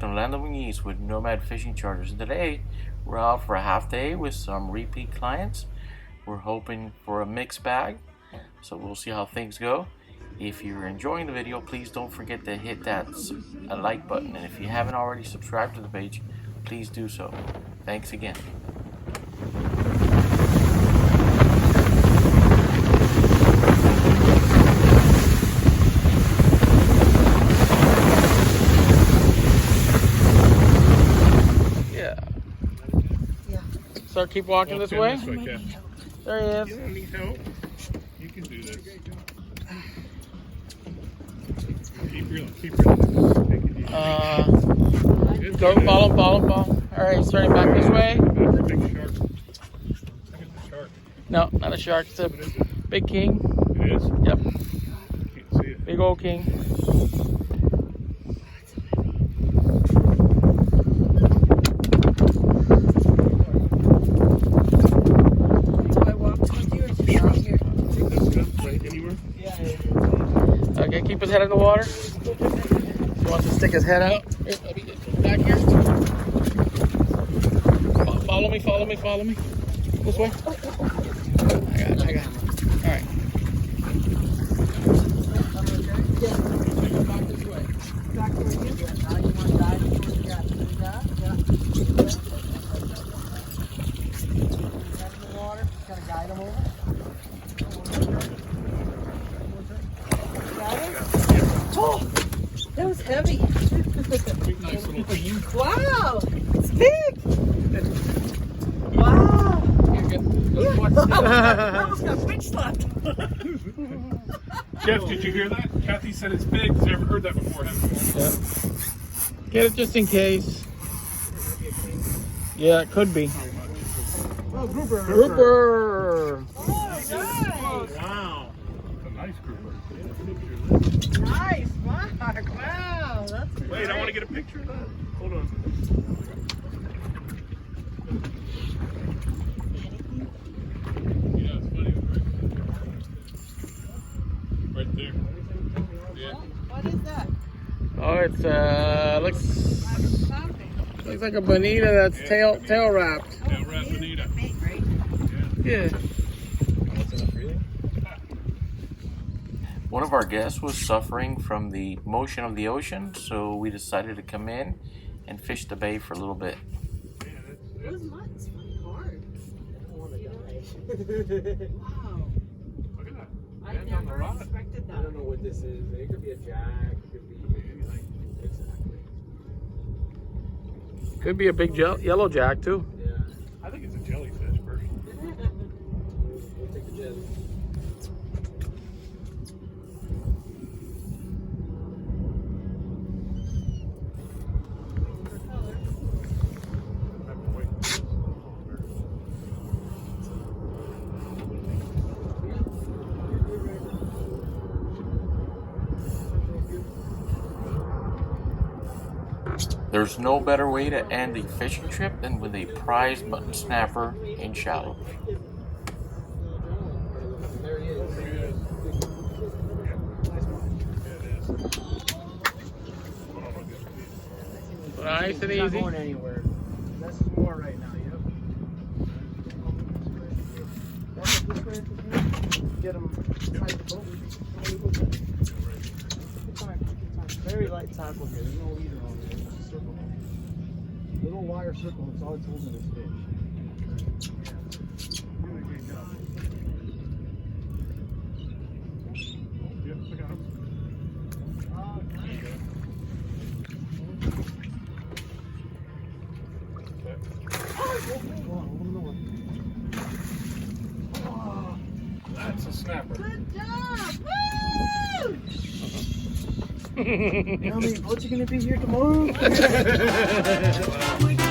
back on Land of Muniz with Nomad Fishing Charters. And today we're out for a half day with some repeat clients. We're hoping for a mixed bag, so we'll see how things go. If you're enjoying the video, please don't forget to hit that like button, and if you haven't already subscribed to the page, please do so. Thanks again. So keep walking this way. Yeah. There he is. You don't need help. You can do this. Keep reeling. Keep reeling. Take it easy. Go follow him. All right, starting back this way. That's a big shark. I think it's a shark. No, not a shark. It's a big king. It is? Yep. Can't see it. Big old king. Okay, keep his head in the water. He wants to stick his head out. Here, let me get back here. Follow me. This way. I got him. All right. Back this way. Back to where you are. Now you want to dive towards the gap. See that? Yeah. Head in the water. Kind of guide him over. Oh, that was heavy. Nice little team. Wow, it's big. Wow. I almost got bitch slapped. Jeff, did you hear that? Kathy said it's big. She's never heard that before. Yeah. Get it just in case. Yeah, it could be. Oh, grouper. Grouper. Oh, nice. Wow. It's a nice grouper. Nice, Mark. Wow, that's great. Wait, I want to get a picture of that. Hold on. Yeah, it's funny. Right there. Yeah. What is that? Oh, it's looks like a bonita that's tail wrapped. Tail wrap bonita. Bait, right? Yeah. One of our guests was suffering from the motion of the ocean, so we decided to come in and fish the bay for a little bit. It was mud. It's funny hard. Wow. Look at that. I Hands on the never rod. expected that. I don't know what this is. It could be a jack. It could be anything. Exactly. Could be a big yellow jack too. Yeah. I think it's a jellyfish, personally. We'll take the jelly. There's no better way to end a fishing trip than with a prize mutton snapper in shallow. There he is. Nice and He's not easy. going anywhere. This is more right now, yep. Get him inside the boat. Very light tackle here. There's no leader on there. It's just a circle. Little wire circle. That's all it's holding this fish. Really great job. Yep, look at him. That's a snapper. Good job! Woo! Tell me, what's he gonna be here tomorrow? Oh my God.